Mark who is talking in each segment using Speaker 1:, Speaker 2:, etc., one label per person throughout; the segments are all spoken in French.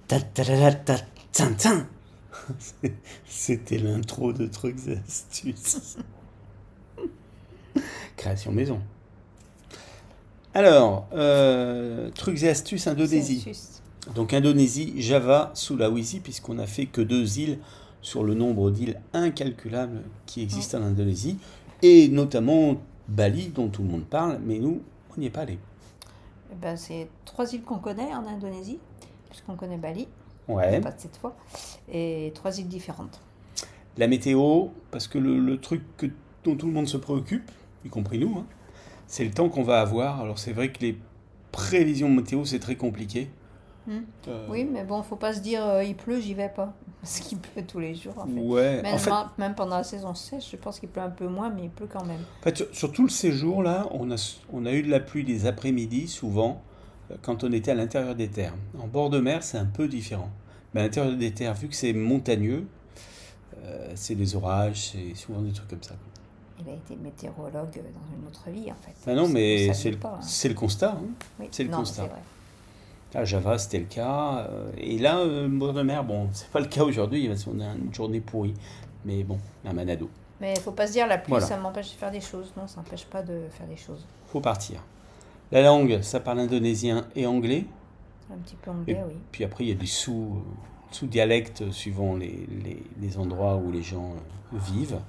Speaker 1: Ta ta ta ta ta tsin, tsin. C'était l'intro de Trucs et Astuces. Création maison. Alors, Trucs et Astuces Indonésie.
Speaker 2: Celsius.
Speaker 1: Donc Indonésie, Java, Sulawesi, puisqu'on n'a fait que 2 îles sur le nombre d'îles incalculables qui existent en Indonésie, et notamment Bali, dont tout le monde parle, mais nous, on n'y est pas allé.
Speaker 2: Eh ben, c'est 3 îles qu'on connaît en Indonésie, puisqu'on connaît Bali,
Speaker 1: Ouais.
Speaker 2: pas de cette fois, et 3 îles différentes.
Speaker 1: La météo, parce que le truc dont tout le monde se préoccupe, y compris nous, hein, c'est le temps qu'on va avoir. Alors c'est vrai que les prévisions météo, c'est très compliqué.
Speaker 2: Hmm.
Speaker 1: Euh,
Speaker 2: Oui, mais bon, faut pas se dire il pleut, j'y vais pas. Parce qu'il pleut tous les jours, en fait.
Speaker 1: ouais,
Speaker 2: Même,
Speaker 1: en fait,
Speaker 2: même pendant la saison sèche, je pense qu'il pleut un peu moins, mais il pleut quand même.
Speaker 1: sur tout le séjour, là, on a eu de la pluie des après-midi, souvent, quand on était à l'intérieur des terres. En bord de mer, c'est un peu différent. Mais à l'intérieur des terres, vu que c'est montagneux, c'est des orages, c'est souvent des trucs comme ça.
Speaker 2: Il a été météorologue dans une autre vie, en fait.
Speaker 1: Ah non, mais
Speaker 2: Vous
Speaker 1: c'est
Speaker 2: saviez pas, hein.
Speaker 1: c'est le constat, hein.
Speaker 2: Oui,
Speaker 1: C'est le
Speaker 2: non,
Speaker 1: constat.
Speaker 2: c'est vrai.
Speaker 1: À Java, c'était le cas. Et là, bord de mer, bon, c'est pas le cas aujourd'hui, parce qu'on a une journée pourrie. Mais bon, à Manado.
Speaker 2: Mais il faut pas se dire la pluie,
Speaker 1: Voilà,
Speaker 2: ça m'empêche de faire des choses. Non, ça n'empêche pas de faire des choses.
Speaker 1: faut partir. La langue, ça parle indonésien et anglais.
Speaker 2: Un petit peu
Speaker 1: Et
Speaker 2: anglais, oui.
Speaker 1: puis après, il y a des sous-dialectes suivant les endroits où les gens vivent.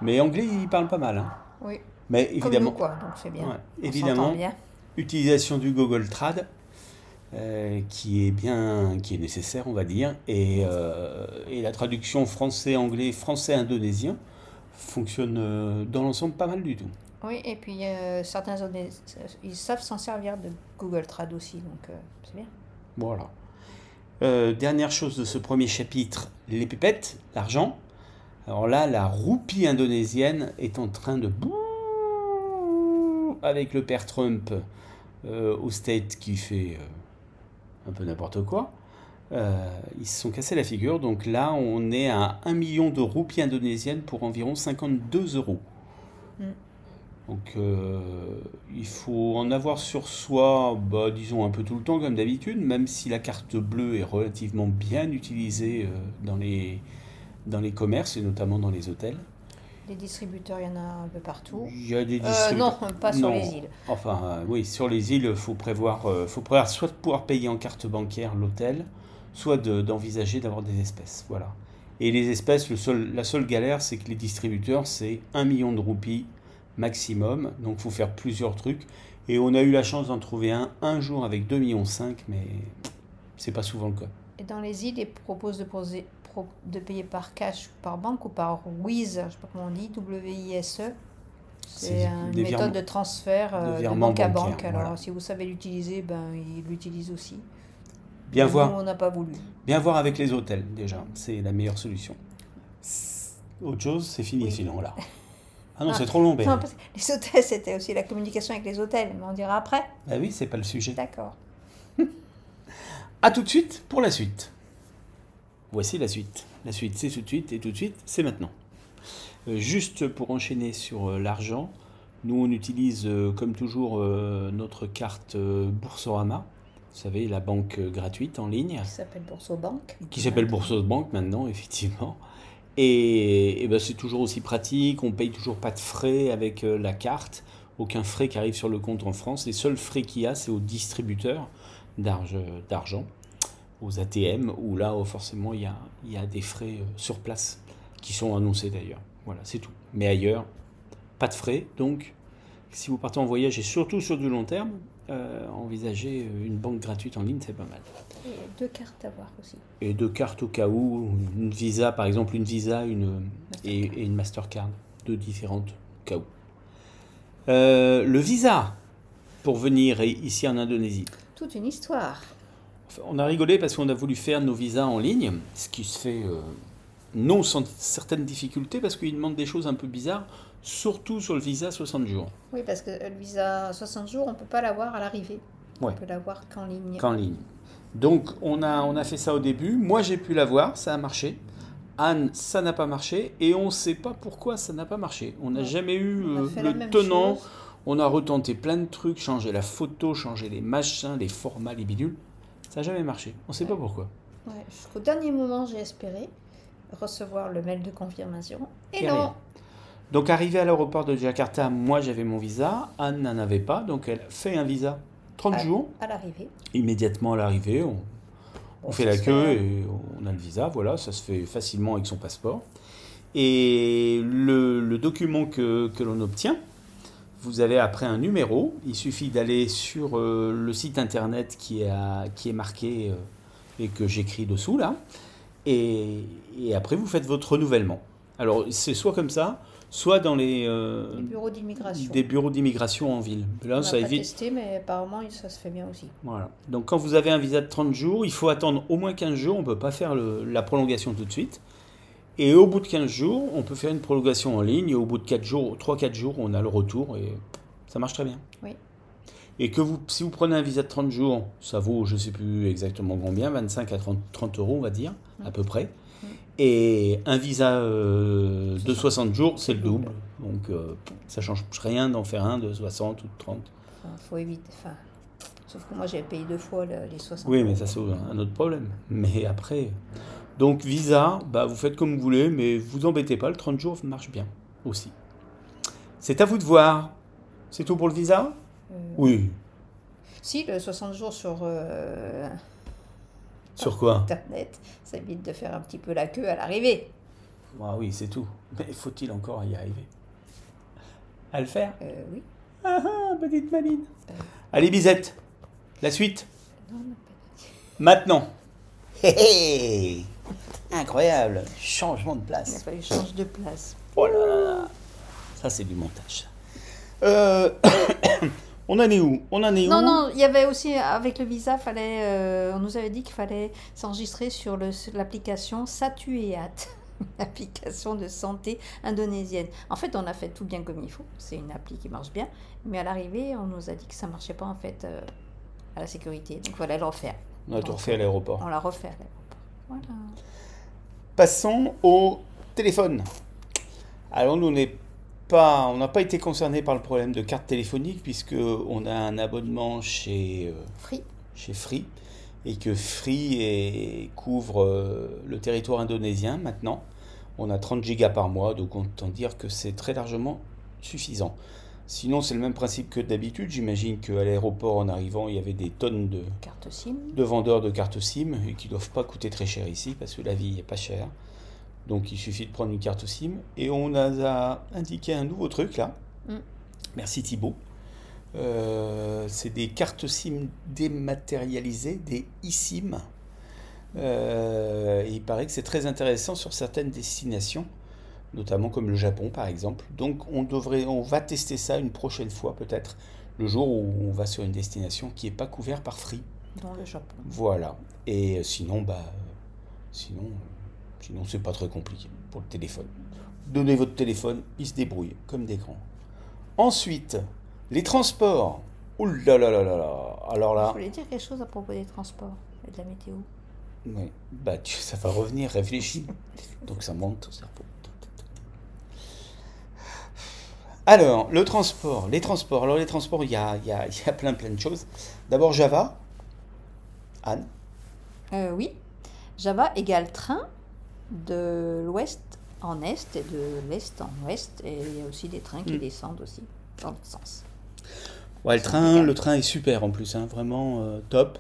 Speaker 1: Mais anglais, ils parlent pas mal, hein.
Speaker 2: Oui,
Speaker 1: Mais
Speaker 2: comme nous,
Speaker 1: évidemment,
Speaker 2: quoi. Donc c'est bien.
Speaker 1: ouais,
Speaker 2: On s'entend
Speaker 1: évidemment,
Speaker 2: bien.
Speaker 1: utilisation du Google Trad, qui est nécessaire, on va dire, et la traduction français-anglais, français-indonésien fonctionne dans l'ensemble pas mal du tout.
Speaker 2: Oui, et puis certains ils savent s'en servir de Google Trad aussi, donc c'est bien.
Speaker 1: Voilà. Dernière chose de ce premier chapitre, les pépettes, l'argent. Alors là, la roupie indonésienne est en train de bouh avec le père Trump au State qui fait un peu n'importe quoi. Ils se sont cassés la figure. Donc là, on est à 1 million de roupies indonésiennes pour environ 52 euros.
Speaker 2: Mm.
Speaker 1: Donc il faut en avoir sur soi, bah, disons un peu tout le temps comme d'habitude, même si la carte bleue est relativement bien utilisée dans les commerces et notamment dans les hôtels.
Speaker 2: Les distributeurs, il y en a un peu partout.
Speaker 1: Il y a des
Speaker 2: Non,
Speaker 1: distributeurs.
Speaker 2: pas sur
Speaker 1: Non,
Speaker 2: les îles.
Speaker 1: enfin oui, sur les îles, faut prévoir soit de pouvoir payer en carte bancaire l'hôtel, soit d'envisager d'avoir des espèces. Voilà. Et les espèces, la seule galère, c'est que les distributeurs, c'est 1 million de roupies maximum, donc il faut faire plusieurs trucs. Et on a eu la chance d'en trouver un jour avec 2,5 millions, mais c'est pas souvent le cas.
Speaker 2: Et dans les îles, ils proposent de payer par cash ou par banque ou par Wise, je ne sais pas comment on dit, W-I-S-E. C'est une
Speaker 1: des
Speaker 2: méthode de transfert
Speaker 1: de
Speaker 2: de
Speaker 1: virement
Speaker 2: banque à
Speaker 1: bancaire,
Speaker 2: banque. Alors
Speaker 1: voilà.
Speaker 2: si vous savez l'utiliser, ben, ils l'utilisent aussi.
Speaker 1: Bien
Speaker 2: Mais nous,
Speaker 1: voir,
Speaker 2: on n'a pas voulu.
Speaker 1: bien voir avec les hôtels déjà, c'est la meilleure solution. Autre chose, c'est fini
Speaker 2: Oui.
Speaker 1: sinon là. Ah non,
Speaker 2: Ah,
Speaker 1: c'est trop long, Ben.
Speaker 2: non, parce que les hôtels, c'était aussi la communication avec les hôtels, mais on dira après.
Speaker 1: Ah oui, c'est pas le sujet.
Speaker 2: D'accord.
Speaker 1: À tout de suite pour la suite. Voici la suite. La suite, c'est tout de suite, et tout de suite, c'est maintenant. Juste pour enchaîner sur l'argent, nous on utilise comme toujours notre carte Boursorama, vous savez, la banque gratuite en ligne,
Speaker 2: Qui s'appelle Boursobank.
Speaker 1: qui s'appelle Boursorama maintenant, effectivement. Et ben, c'est toujours aussi pratique, on paye toujours pas de frais avec la carte, aucun frais qui arrive sur le compte en France. Les seuls frais qu'il y a, c'est aux distributeurs d'argent, aux ATM, où là, forcément, il y a des frais sur place, qui sont annoncés d'ailleurs. Voilà, c'est tout. Mais ailleurs, pas de frais. Donc, si vous partez en voyage, et surtout sur du long terme, envisagez une banque gratuite en ligne, c'est pas mal.
Speaker 2: Et 2 cartes à voir aussi.
Speaker 1: Et 2 cartes au cas où, une Visa, par exemple, une Visa et une Mastercard, 2 différentes au cas où. Le visa pour venir ici en Indonésie.
Speaker 2: Toute une histoire.
Speaker 1: Enfin, on a rigolé parce qu'on a voulu faire nos visas en ligne, ce qui se fait non sans certaines difficultés parce qu'ils demandent des choses un peu bizarres, surtout sur le visa 60 jours.
Speaker 2: Oui, parce que le visa 60 jours, on ne peut pas l'avoir à l'arrivée.
Speaker 1: Ouais.
Speaker 2: On peut l'avoir qu'en ligne.
Speaker 1: Qu'en ligne. Donc on a fait ça au début. Moi j'ai pu l'avoir, ça a marché. Anne, ça n'a pas marché. Et on ne sait pas pourquoi ça n'a pas marché. On n'a
Speaker 2: Ouais.
Speaker 1: jamais eu
Speaker 2: On a fait la
Speaker 1: le
Speaker 2: même
Speaker 1: tenant.
Speaker 2: chose.
Speaker 1: On a retenté plein de trucs, changé la photo, changé les machins, les formats, les bidules. Ça n'a jamais marché. On ne sait pas pourquoi.
Speaker 2: Ouais, jusqu'au dernier moment, j'ai espéré recevoir le mail de confirmation. Et
Speaker 1: Et
Speaker 2: non.
Speaker 1: rien. Donc arrivé à l'aéroport de Jakarta, moi j'avais mon visa, Anne n'en avait pas, donc elle fait un visa 30 jours.
Speaker 2: À l'arrivée.
Speaker 1: Immédiatement à l'arrivée, on
Speaker 2: Bon,
Speaker 1: fait
Speaker 2: ça
Speaker 1: la
Speaker 2: se
Speaker 1: queue
Speaker 2: fait,
Speaker 1: et on a le visa, voilà, ça se fait facilement avec son passeport. Et le document que l'on obtient, vous avez après un numéro, il suffit d'aller sur le site internet qui est marqué et que j'écris dessous là, et après vous faites votre renouvellement. Alors c'est soit comme ça, soit dans
Speaker 2: les bureaux d'immigration.
Speaker 1: des bureaux d'immigration en ville. Là,
Speaker 2: On
Speaker 1: ça
Speaker 2: n'a pas
Speaker 1: évite.
Speaker 2: testé, mais apparemment, ça se fait bien aussi.
Speaker 1: Voilà. Donc quand vous avez un visa de 30 jours, il faut attendre au moins 15 jours, on ne peut pas faire la prolongation tout de suite. Et au bout de 15 jours, on peut faire une prolongation en ligne, et au bout de 4 jours, 3-4 jours, on a le retour, et ça marche très bien.
Speaker 2: Oui.
Speaker 1: Et si vous prenez un visa de 30 jours, ça vaut, je ne sais plus exactement combien, 25 à 30 euros, on va dire, à peu près. Et un visa de 60 jours, c'est le double. Donc ça ne change rien d'en faire un de 60 ou de 30.
Speaker 2: Faut éviter. Sauf que moi, j'ai payé 2 fois les 60
Speaker 1: Oui,
Speaker 2: euros.
Speaker 1: mais ça c'est un autre problème. Mais après, donc visa, bah, vous faites comme vous voulez, mais vous embêtez pas, le 30 jours marche bien aussi. C'est à vous de voir. C'est tout pour le visa? Oui.
Speaker 2: Si, le 60 jours sur
Speaker 1: Sur quoi?
Speaker 2: Internet, ça évite de faire un petit peu la queue à l'arrivée.
Speaker 1: Ah oui, c'est tout. Mais faut-il encore y arriver? À le faire?
Speaker 2: Oui.
Speaker 1: Ah ah, petite maline. Allez, Bisette, la suite.
Speaker 2: Non, on n'a pas dit.
Speaker 1: Maintenant. Hé hé! Incroyable. Changement de
Speaker 2: Il a
Speaker 1: place.
Speaker 2: fallu changer de place.
Speaker 1: Oh là là. Ça, c'est du montage. On en est où? On en est où?
Speaker 2: Non, il y avait aussi, avec le visa, on nous avait dit qu'il fallait s'enregistrer sur l'application Satueat, l'application de santé indonésienne. En fait, on a fait tout bien comme il faut. C'est une appli qui marche bien. Mais à l'arrivée, on nous a dit que ça ne marchait pas, en fait, à la sécurité. Donc, il fallait le refaire.
Speaker 1: On a tout refait à l'aéroport.
Speaker 2: On l'a refait à l'aéroport. Voilà.
Speaker 1: Passons au téléphone. Alors, on n'a pas été concerné par le problème de carte téléphonique puisque on a un abonnement chez Free et que Free couvre le territoire indonésien maintenant. On a 30 gigas par mois, donc autant dire que c'est très largement suffisant. Sinon, c'est le même principe que d'habitude. J'imagine qu'à l'aéroport, en arrivant, il y avait des tonnes
Speaker 2: Carte SIM.
Speaker 1: de vendeurs de cartes SIM et qui ne doivent pas coûter très cher ici parce que la vie n'est pas chère. Donc il suffit de prendre une carte SIM et on a indiqué un nouveau truc là. Merci Thibaut. C'est des cartes SIM dématérialisées, des eSIM. Il paraît que c'est très intéressant sur certaines destinations, notamment comme le Japon par exemple. Donc on va tester ça une prochaine fois peut-être, le jour où on va sur une destination qui n'est pas couverte par Free.
Speaker 2: Dans le Japon.
Speaker 1: Voilà. Et sinon, c'est pas très compliqué pour le téléphone. Donnez votre téléphone, il se débrouille comme des grands. Ensuite, les transports. Ouh là là là là là. Alors là,
Speaker 2: Je voulais dire quelque chose à propos des transports et de la météo.
Speaker 1: oui, ça va revenir, réfléchis. Donc ça monte au cerveau. Alors, les transports. Alors les transports, il y a plein de choses. D'abord Java. Anne.
Speaker 2: Oui. Java égale train de l'ouest en est et de l'est en ouest. Et il y a aussi des trains qui descendent aussi dans l'autre sens.
Speaker 1: Ouais, le train est super en plus, hein, vraiment top.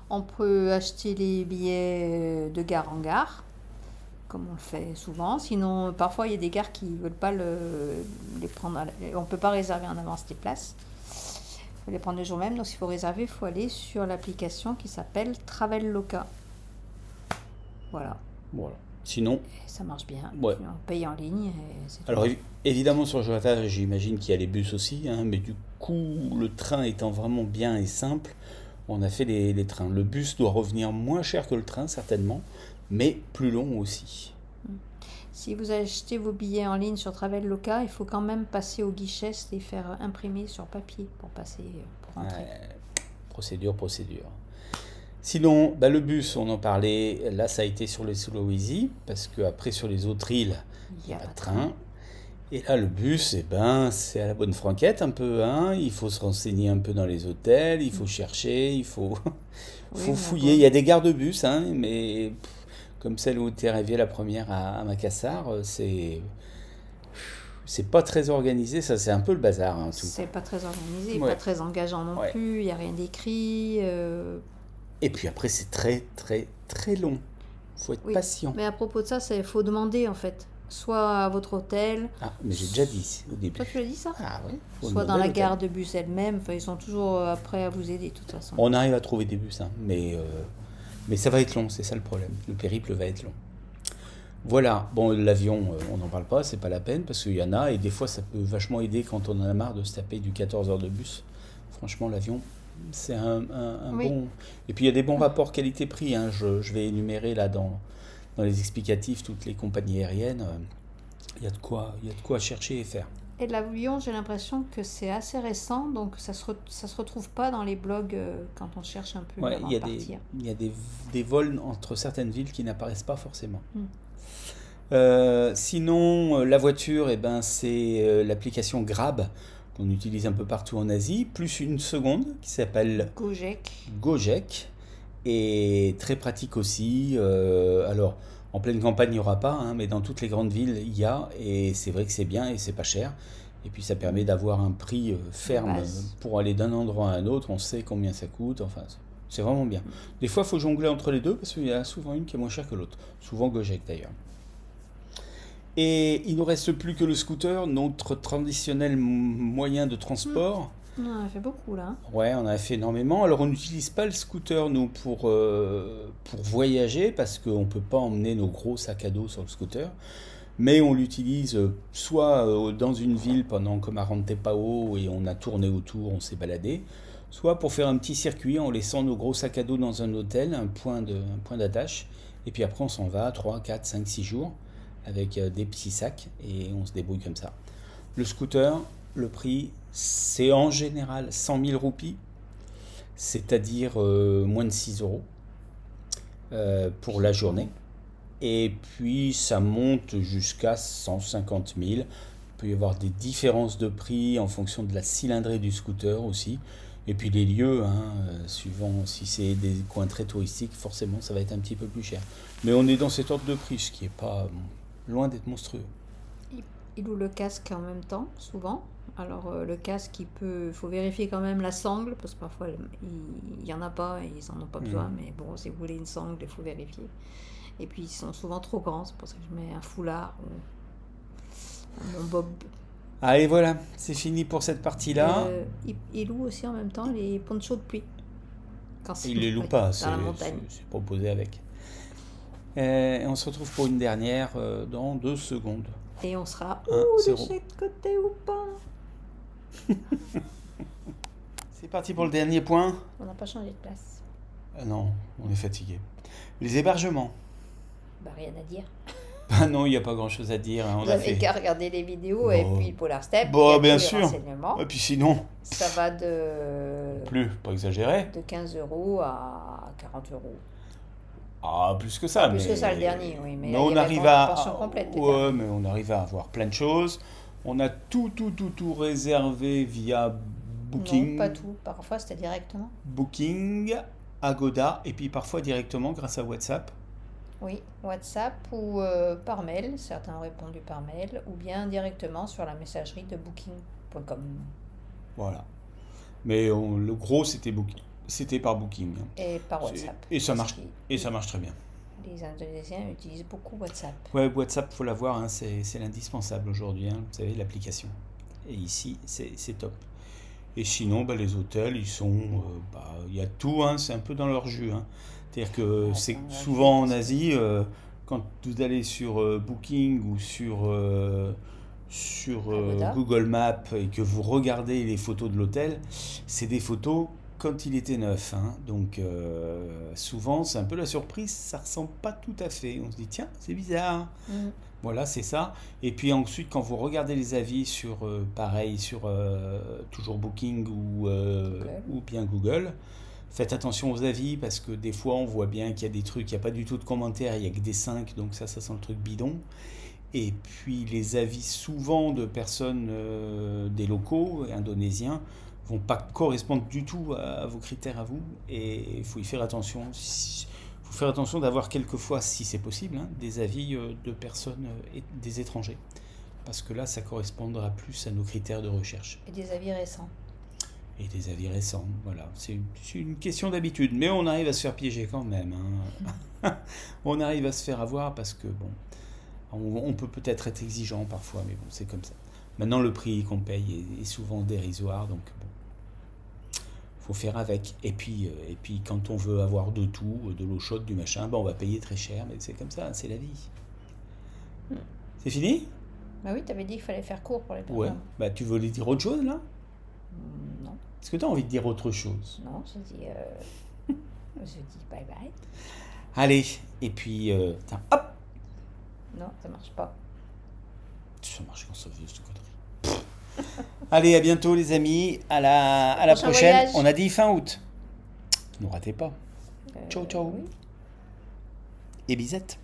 Speaker 2: On peut acheter les billets de gare en gare, comme on le fait souvent. Sinon, parfois, il y a des gares qui ne veulent pas les prendre. On ne peut pas réserver en avance des places. Il faut les prendre le jour même. Donc, s'il faut réserver, il faut aller sur l'application qui s'appelle Traveloka. Voilà.
Speaker 1: Sinon,
Speaker 2: Et ça marche bien.
Speaker 1: Ouais.
Speaker 2: On paye en ligne. Et c'est tout.
Speaker 1: alors évidemment sur Java, j'imagine qu'il y a les bus aussi, hein, mais du coup, le train étant vraiment bien et simple, on a fait les trains. Le bus doit revenir moins cher que le train, certainement, mais plus long aussi.
Speaker 2: Si vous achetez vos billets en ligne sur Traveloka, il faut quand même passer au guichet, c'est faire imprimer sur papier pour rentrer.
Speaker 1: Procédure. Sinon, le bus, on en parlait, là ça a été sur les Sulawesi, parce qu'après sur les autres îles, il n'y a pas de train. Et là, le bus, eh ben, c'est à la bonne franquette un peu, hein. Il faut se renseigner un peu dans les hôtels, il faut chercher, il faut,
Speaker 2: Oui,
Speaker 1: faut
Speaker 2: mais
Speaker 1: fouiller. Il
Speaker 2: bon.
Speaker 1: y a des gares de bus, hein, mais comme celle où tu es arrivé la première à Macassar, c'est pas très organisé, ça c'est un peu le bazar, hein, tout.
Speaker 2: C'est pas très organisé, pas
Speaker 1: Ouais,
Speaker 2: très engageant non
Speaker 1: ouais.
Speaker 2: plus, il n'y a rien d'écrit.
Speaker 1: Et puis après, c'est très, très, très long. Faut être
Speaker 2: Oui,
Speaker 1: patient.
Speaker 2: mais à propos de ça, il faut demander en fait. Soit à votre hôtel,
Speaker 1: Ah, mais j'ai déjà dit au
Speaker 2: toi tu
Speaker 1: début.
Speaker 2: l'as dit ça?
Speaker 1: Ah oui, faut
Speaker 2: Soit
Speaker 1: demander
Speaker 2: dans
Speaker 1: à
Speaker 2: la
Speaker 1: l'hôtel.
Speaker 2: gare de bus elle-même, enfin, ils sont toujours prêts à vous aider de toute façon.
Speaker 1: On arrive à trouver des bus, hein, mais ça va être long, c'est ça le problème. Le périple va être long. Voilà, bon, l'avion, on n'en parle pas, c'est pas la peine, parce qu'il y en a, et des fois ça peut vachement aider quand on en a marre de se taper du 14 heures de bus. Franchement, l'avion, c'est un
Speaker 2: Oui,
Speaker 1: bon... Et puis il y a des bons rapports qualité-prix, hein. Je vais énumérer là dans les explicatifs toutes les compagnies aériennes. Il y a de quoi chercher et faire.
Speaker 2: et l'avion, j'ai l'impression que c'est assez récent, donc ça se retrouve pas dans les blogs quand on cherche un peu
Speaker 1: Ouais,
Speaker 2: avant de partir.
Speaker 1: il y a des vols entre certaines villes qui n'apparaissent pas forcément.
Speaker 2: Hmm.
Speaker 1: Sinon, la voiture, eh ben, c'est l'application Grab qu'on utilise un peu partout en Asie, plus une seconde qui s'appelle
Speaker 2: Gojek,
Speaker 1: Gojek, et très pratique aussi. Alors, en pleine campagne, il n'y aura pas, hein, mais dans toutes les grandes villes, il y a, et c'est vrai que c'est bien et c'est pas cher. Et puis ça permet d'avoir un prix
Speaker 2: de
Speaker 1: ferme
Speaker 2: base.
Speaker 1: pour aller d'un endroit à un autre, on sait combien ça coûte, enfin, c'est vraiment bien. Des fois, il faut jongler entre les deux parce qu'il y a souvent une qui est moins chère que l'autre. Souvent Gojek d'ailleurs. Et il ne nous reste plus que le scooter, notre traditionnel moyen de
Speaker 2: Hmm.
Speaker 1: transport.
Speaker 2: On en a fait beaucoup là, hein.
Speaker 1: Ouais, on a fait énormément. Alors on n'utilise pas le scooter, nous, pour voyager, parce qu'on ne peut pas emmener nos gros sacs à dos sur le scooter. Mais on l'utilise soit dans une ville pendant comme à Rantepao et on a tourné autour, on s'est baladé, soit pour faire un petit circuit en laissant nos gros sacs à dos dans un hôtel, un point d'attache, et puis après on s'en va 3, 4, 5, 6 jours avec des petits sacs et on se débrouille comme ça. Le scooter, le prix, c'est en général 100 000 roupies, c'est-à-dire moins de 6 euros pour la
Speaker 2: 6
Speaker 1: journée.
Speaker 2: euros.
Speaker 1: Et puis ça monte jusqu'à 150 000. Il peut y avoir des différences de prix en fonction de la cylindrée du scooter aussi. Et puis les lieux, hein, suivant si c'est des coins très touristiques, forcément ça va être un petit peu plus cher. Mais on est dans cet ordre de prix, ce qui est pas loin d'être monstrueux.
Speaker 2: Il, il loue le casque en même temps, souvent. Alors le casque, faut vérifier quand même la sangle, parce que parfois il y en a pas et ils en ont pas besoin.
Speaker 1: Mhm.
Speaker 2: Mais bon, si vous voulez une sangle, il faut vérifier. Et puis ils sont souvent trop grands, c'est pour ça que je mets un foulard ou mon bob.
Speaker 1: Allez voilà, c'est fini pour cette partie-là.
Speaker 2: Il loue aussi en même temps les ponchos de pluie, quand c'est
Speaker 1: Il les loue
Speaker 2: ouais,
Speaker 1: pas,
Speaker 2: dans la montagne.
Speaker 1: c'est proposé avec. Et on se retrouve pour une dernière dans 2 secondes.
Speaker 2: Et on sera
Speaker 1: 1,
Speaker 2: de
Speaker 1: 0.
Speaker 2: chaque côté ou pas.
Speaker 1: C'est parti pour le dernier point.
Speaker 2: On n'a pas changé de place.
Speaker 1: Ah non, on est fatigué. Les hébergements.
Speaker 2: Bah rien à dire.
Speaker 1: Ah non, il n'y a pas grand-chose à dire, hein, on
Speaker 2: Vous
Speaker 1: a
Speaker 2: avez
Speaker 1: fait.
Speaker 2: qu'à regarder les vidéos et
Speaker 1: Bon,
Speaker 2: puis le Polar Step, il y
Speaker 1: bon,
Speaker 2: a
Speaker 1: bien
Speaker 2: tous les
Speaker 1: sûr.
Speaker 2: renseignements.
Speaker 1: Et puis sinon,
Speaker 2: Ça va de,
Speaker 1: plus, pas exagéré.
Speaker 2: de 15 euros à 40 euros.
Speaker 1: Ah, plus que ça,
Speaker 2: Plus
Speaker 1: mais.
Speaker 2: que ça le dernier, oui. Mais
Speaker 1: Mais
Speaker 2: il y
Speaker 1: on
Speaker 2: avait
Speaker 1: arrive
Speaker 2: pension complète le
Speaker 1: Ouais,
Speaker 2: dernier.
Speaker 1: mais on arrive à avoir plein de choses. On a tout réservé via
Speaker 2: Non, pas
Speaker 1: Booking,
Speaker 2: tout. Parfois c'était directement.
Speaker 1: Booking, Agoda, et puis parfois directement grâce à WhatsApp.
Speaker 2: Oui, WhatsApp ou par mail. Certains ont répondu par mail ou bien directement sur la messagerie de booking.com.
Speaker 1: Voilà. Mais le gros, c'était par Booking, hein.
Speaker 2: Et par WhatsApp.
Speaker 1: Et ça
Speaker 2: Parce
Speaker 1: marche,
Speaker 2: que
Speaker 1: et ça marche très bien.
Speaker 2: les Indonésiens utilisent beaucoup WhatsApp.
Speaker 1: Ouais, WhatsApp, faut l'avoir, hein, c'est l'indispensable aujourd'hui, hein, vous savez, l'application. Et ici, c'est top. Et sinon, bah, les hôtels, ils sont, il y a tout, hein, c'est un peu dans leur jus, hein. C'est-à-dire que
Speaker 2: Ouais,
Speaker 1: c'est
Speaker 2: dans leur
Speaker 1: souvent
Speaker 2: jus,
Speaker 1: en
Speaker 2: parce que
Speaker 1: Asie, quand vous allez sur Booking ou sur
Speaker 2: Agoda.
Speaker 1: Google Maps et que vous regardez les photos de l'hôtel, c'est des photos quand il était neuf, hein. Donc souvent, c'est un peu la surprise, ça ressemble pas tout à fait. On se dit, tiens, c'est bizarre.
Speaker 2: Mm.
Speaker 1: Voilà, c'est ça. Et puis ensuite, quand vous regardez les avis sur, pareil, sur toujours Booking
Speaker 2: Google.
Speaker 1: ou bien Google, faites attention aux avis parce que des fois, on voit bien qu'il y a des trucs, il n'y a pas du tout de commentaires, il n'y a que des 5, donc ça sent le truc bidon. Et puis les avis souvent de personnes, des locaux indonésiens, vont pas correspondre du tout à vos critères à vous. Et il faut y faire attention. Il faut faire attention d'avoir quelquefois, si c'est possible, hein, des avis de personnes, des étrangers. Parce que là, ça correspondra plus à nos critères de recherche.
Speaker 2: Et des avis récents.
Speaker 1: Et des avis récents, voilà. C'est une question d'habitude. Mais on arrive à se faire piéger quand même, hein. On arrive à se faire avoir parce que, bon, on peut peut-être être exigeant parfois, mais bon, c'est comme ça. Maintenant, le prix qu'on paye est souvent dérisoire, donc bon, faut faire avec. Et puis, quand on veut avoir de tout, de l'eau chaude, du machin, ben, on va payer très cher, mais c'est comme ça, c'est la vie.
Speaker 2: Hmm.
Speaker 1: C'est fini?
Speaker 2: Bah oui, t'avais dit qu'il fallait faire court pour les
Speaker 1: Ouais.
Speaker 2: personnes.
Speaker 1: Bah, tu veux dire autre chose, là?
Speaker 2: Non,
Speaker 1: Est-ce que tu as envie de dire autre chose?
Speaker 2: non, je dis bye bye.
Speaker 1: Allez, et puis, tiens, hop!
Speaker 2: Non, ça marche pas.
Speaker 1: Ça marche quand ça fait cette connerie. Allez, à bientôt les amis, à la
Speaker 2: Prochain
Speaker 1: prochaine.
Speaker 2: voyage.
Speaker 1: On a dit fin août. Ne ratez pas. Ciao, ciao.
Speaker 2: Oui.
Speaker 1: Et bisette.